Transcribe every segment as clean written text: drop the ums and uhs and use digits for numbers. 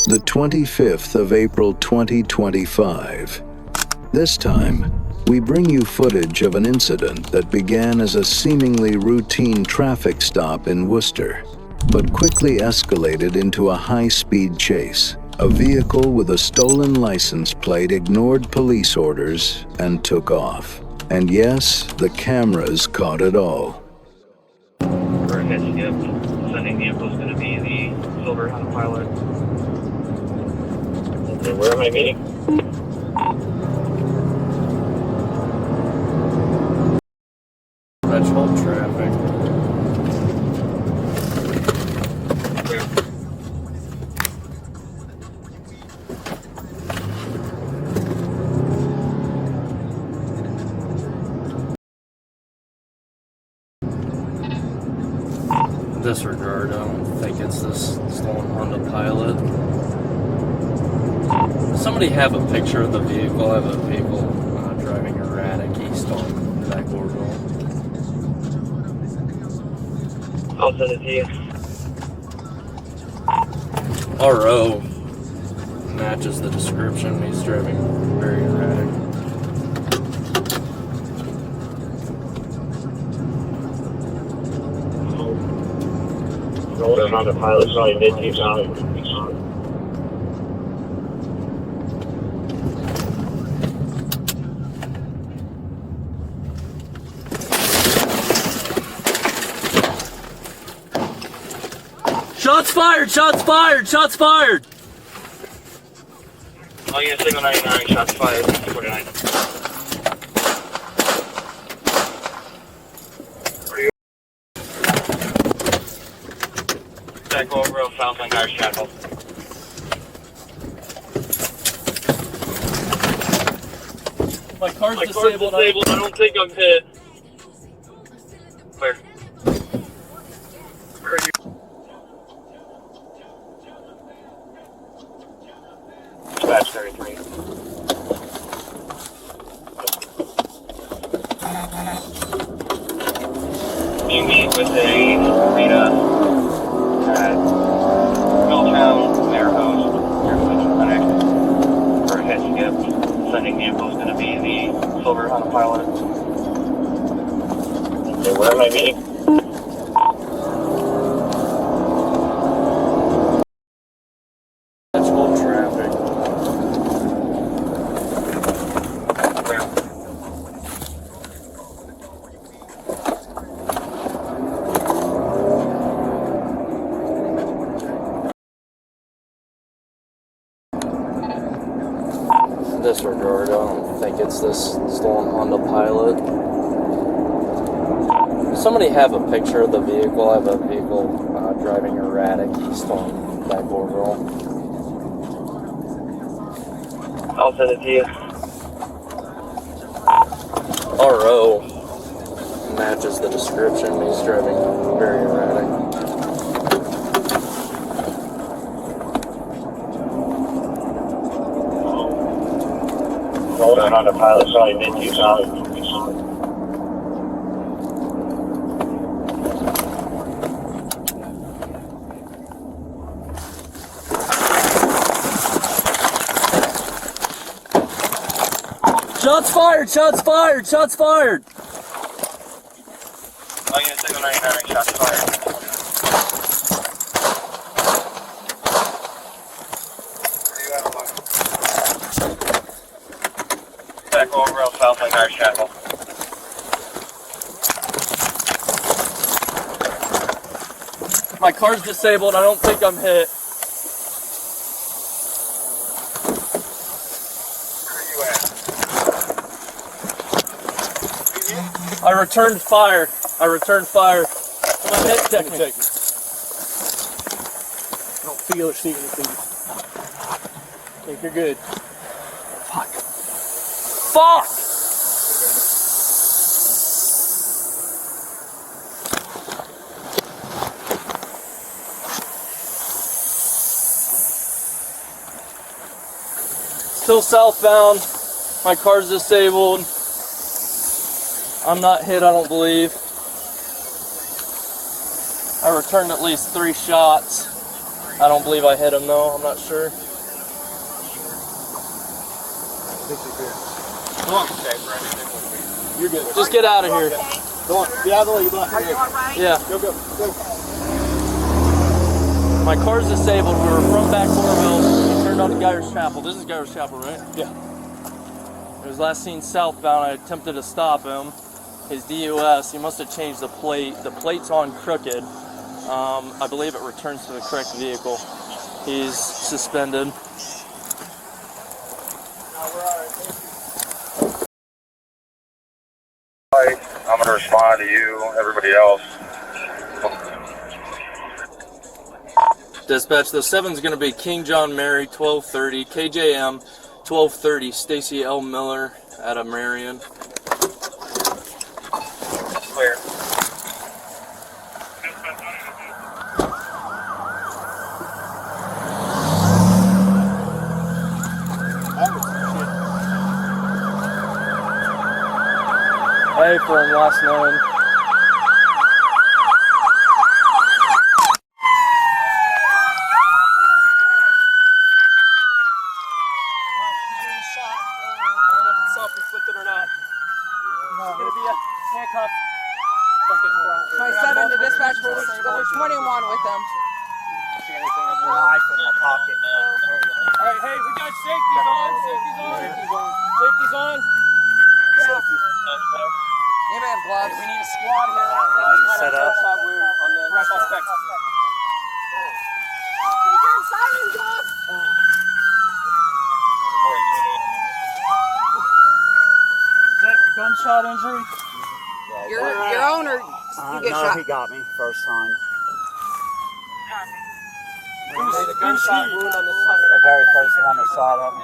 the 25th of April 2025. This time, we bring you footage of an incident that began as a seemingly routine traffic stop in Worcester, but quickly escalated into a high-speed chase. A vehicle with a stolen license plate ignored police orders and took off. And yes, the cameras caught it all. For a head skip, sending vehicle is going to be the Silver Honda Pilot. Okay, where am I meeting? Untitled Chapter. Disregard, I don't think it's this stolen Honda Pilot. Does somebody have a picture of the vehicle? I have a vehicle driving erratic east on back Orville. I'll send it to you. RO matches the description. He's driving very erratic. Silver Honda Pilot, probably mid-Tucson. Shots fired! Shots fired! Shots fired! Oh yeah, signal 99, shots fired, 49. Back over south on Irish Chapel. My car's disabled. I don't think I'm hit. Clear. Where are you? Dispatch 33. You meet with a Rita at Milltown Mayor Host, your clinic, for a head skip. Sending vehicle is going to be the Silver Honda Pilot. Okay, where am I meeting? Untitled Chapter. Where? Disregard, I don't think it's this stolen Honda Pilot. Does somebody have a picture of the vehicle? I have a vehicle driving erratic east on back Orville. I'll send it to you. RO matches the description. He's driving very erratic. Silver Honda Pilot, probably mid-Tucson. Shots fired! Shots fired! Shots fired! Oh yeah, signal 99, shots fired. Back over south on Irish Chapel. My car's disabled. I don't think I'm hit. I returned fire. My head check me. I don't feel or see anything. I think you're good. Fuck. Still southbound. My car's disabled. I'm not hit, I don't believe. I returned at least 3 shots. I don't believe I hit him though. I'm not sure. Come on. You're good. Just get out of here. Go on. Get out of the way. You block it. Yeah. Go. My car's disabled. We were from back Corville. We turned on to Geyer's Chapel. This is Geyer's Chapel, right? Yeah. It was last seen southbound. I attempted to stop him. His DUS, he must have changed the plate. The plate's on crooked. I believe it returns to the correct vehicle. He's suspended. I'm going to respond to you, everybody else. Dispatch, the 7's going to be King John Mary, 1230, KJM, 1230, Stacy L. Miller out of Marion. Clear. Hey, for him last known. My 7 to dispatch for which 21 with them. Knife in my pocket. Alright, hey, we got safeties on. Safeties on. Anybody have gloves? We need a squad here. Set up. On the suspect. Is that gunshot injury? Your owner, you get no, shot. he got me first time. The gunshot wound on the The very first one that shot at me.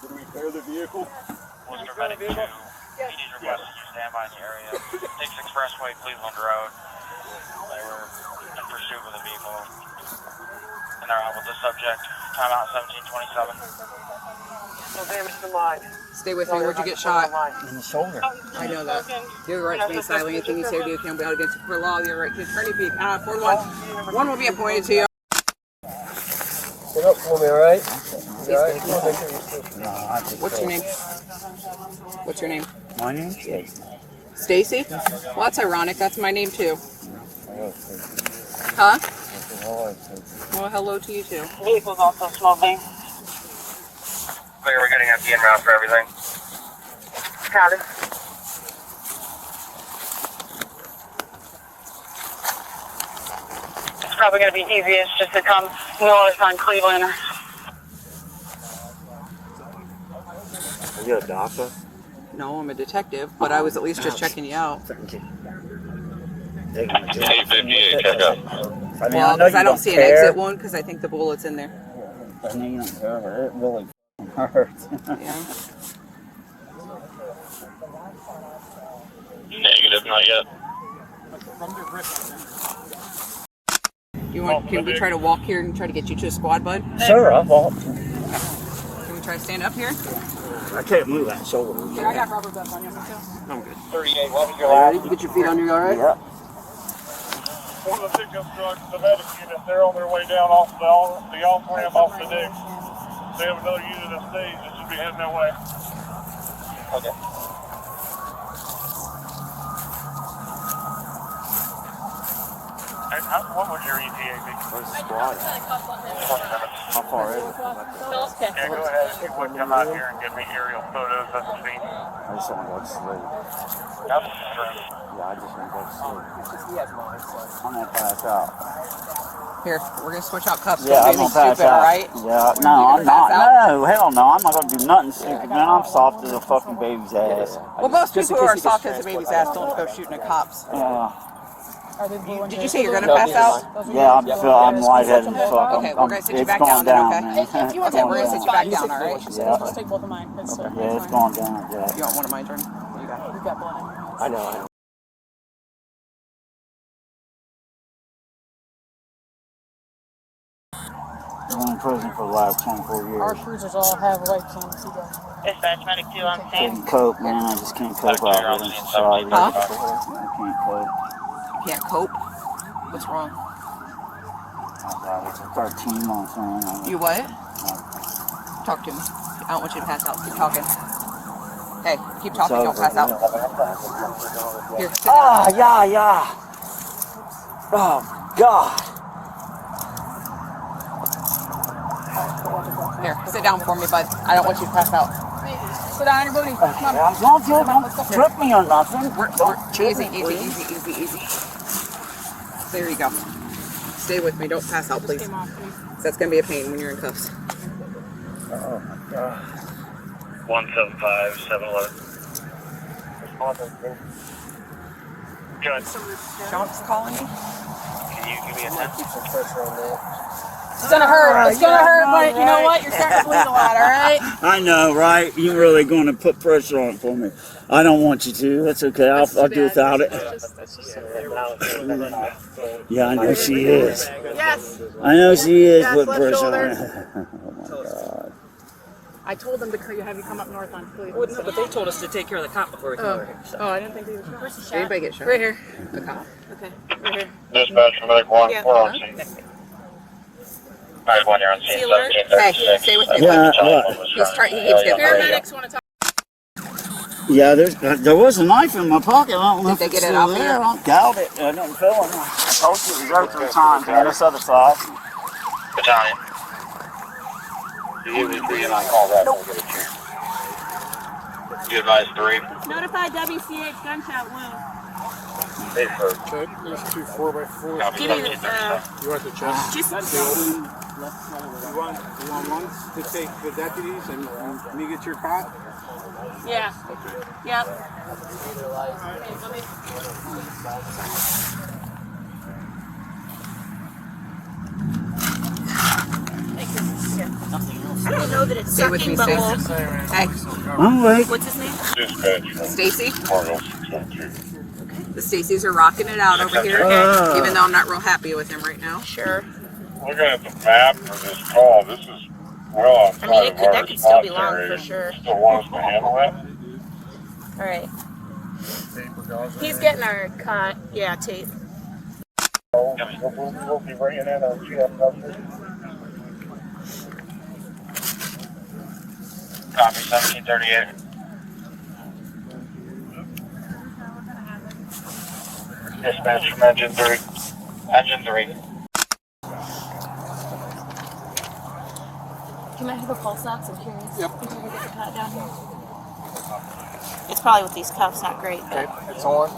Did we clear the vehicle? Worcester Medic 2. PD's requested you stand by in the area. 6 Expressway, Cleveland Road. They were in pursuit of the vehicle. And they're out with the subject. Timeout 1727. No damage to mine. Stay with me. Where'd you get shot? In the shoulder. I know that. You have the right to be silent. Anything you say or do can be held against you for law. You have the right to attorney fee. 4-1. One will be appointed to you. Get up for me, alright? What's your name? What's your name? My name's Stacy. Stacy? Well, that's ironic. That's my name too. Huh? Well, hello to you too. Vehicle's also smoking. Clear, we're getting empty en route for everything. Got it. It's probably going to be easiest just to come north on Cleveland. Are you a doctor? No, I'm a detective, but I was at least just checking you out. Thank you. 858, check up. Well, because I don't see an exit wound because I think the bullet's in there. I know you don't care, but it really hurts. Yeah. Negative, not yet. You want? Can we try to walk here and try to get you to a squad, bud? Sure, I'll walk. Can we try to stand up here? I can't move that shoulder. I got rubber bands on you. I'm good. 38, what was your last? Ready? Get your feet under you, all right? Yeah. One of the victims drugs, the medic unit, they're on their way down off the off-ramp off the digs. They have another unit that stays that should be heading that way. Okay. And what would your ETA be? Where's the squad? 20 minutes. How far is it? Yeah, go ahead if you would come out here and give me aerial photos of the scene. I just want to go to sleep. Yep. Yeah, I just want to go to sleep. I'm going to pass out. Here, we're gonna switch out cuffs. Yeah, I'm Don't going do to anything pass stupid, out. all right? Yeah, no, I'm not. No, hell no. I'm not going to do nothing stupid, man. I'm soft as a fucking baby's ass. Well, most people who are soft as a baby's ass don't go shooting at cops. Yeah. Did you say you're gonna pass out? Yeah, I'm lightheaded and fuck. Okay, we're gonna sit you It's back going down down, then, man. okay? Okay, we're gonna sit you back down, all right? Yeah. Just take both of mine. Yeah, it's going down, yeah. You want one of my turn? You got it. We've got blood. I know. You want to prison for the last 24 Our years. cruisers all have wipes on them. Dispatch medic 2 on scene. Couldn't cope, man. I just can't cope out with it. Sorry, Huh? I can't cope. Can't cope? What's wrong? Oh God, it's 13 months, man. You what? Talk to me. I don't want you to pass out. Keep talking. Hey, keep talking. Don't pass out. Here, sit down. Ah, yeah. Oh, God. Here, sit down for me, bud. I don't want you to pass out. Sit down, everybody. Come on. Don't trip me or nothing. Easy. There you go. Stay with me. Don't pass out, please. That's going to be a pain when you're in cuffs. 175, 711. Good. Sean's calling me. Can you give me a test? Keep some pressure on that. It's gonna hurt. It's gonna hurt, but you know what? You're starting to bleed a lot, all right? I know, right? You're really going to put pressure on it for me. I don't want you to. That's okay. I'll do without it. Yeah, I know she is. Yes. I know she is Yes, putting left pressure shoulder. on it. Oh my God. I told them to have you come up north on Cleveland. Well, no, but they told us to take care of the cop before we came over here. Oh, I didn't think they were shot. Where's the shot? Anybody get shot? Right here. The cop. Okay, right here. Dispatch medic 1, Yeah. we're on scene. Alright, 1, you're on scene. Hey, 1736. stay with me. Yeah, bud. what? He keeps getting Paramedics want to talk. Yeah, there was a knife in my pocket. I don't know Did if they it's get it still out there. there? I don't doubt it. I don't feel it. I told you it was right 3 times on this other side. Battalion. You and I call that. We'll get a cheer. You advise 3. Notify WCH gunshot wound. Hey, for Check. There's 2 4x4s. copy Give me the, 1736. You want the chest? just You want one to take the deputies and me get your cot? yeah. Yep. I don't know that it's Stay with me, sucking, but Stacy. we'll... Hey, I'm awake. What's his name? Dispatch Stacy. Margot 602. The Stacys are rocking it out over here. Even though I'm not real happy with him right now. Sure. Looking at the map for this call, this is well outside I mean, of our that could still be long, response area. for sure. Still want us to handle that? All right. He's getting our cut. Yeah, tape. We'll be bringing in our GFW. Copy 1738. Dispatch from engine 3. Engine 3. Can I have a pulse ox? I'm curious. Yep. Can we get the cut down here? It's probably with these cuffs not great. Okay, it's on.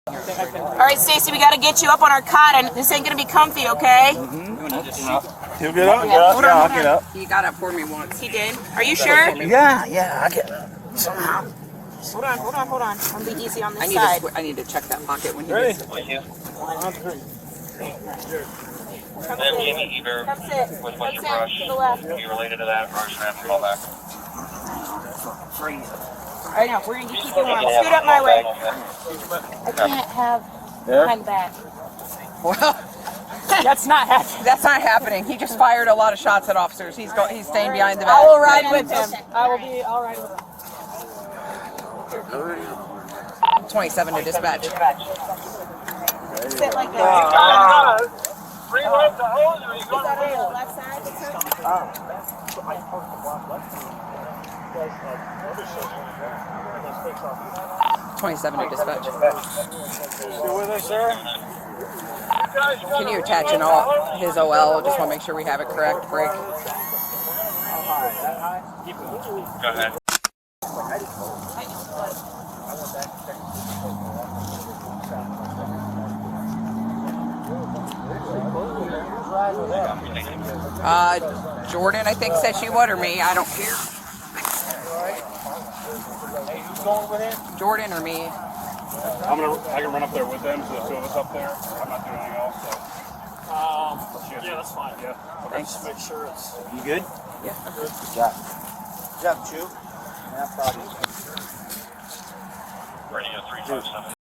All right, Stacy, we got to get you up on our cot, and this ain't gonna be comfy, okay? He'll get up. Hold on, hold on. He got up for me once. He did. Are you sure? Yeah, I get it. Hold on. I'm gonna be easy on this I side. need to check that pocket when he gets With you. Then Jimmy Eber Come sit. with Come Western sit Brush. to the left. Are you related to that? Or should I have to call back? All right, now we're gonna keep going. Scoot up my way. I can't have behind back. Well, That's not happening. that's not happening. He just fired a lot of shots at officers. He's staying behind the back. I will ride with him. I'll ride with him. 27 to dispatch. Sit like that. Bring up the hose or you Is that on the left side? That's it? 27 to dispatch. Still with us, sir? Can you attach his OL? Just want to make sure we have it correct. Break. Go ahead. Jordan, I think, said she would, or me. I don't care. Jordan or me. I can run up there with them, so the 2 of us up there. I'm not doing anything else, so. Yeah, that's fine. Yeah. Okay. Thanks. Just make sure it's. You good? Yeah. Good job. Good job, Chew. Yeah, proud of you. too.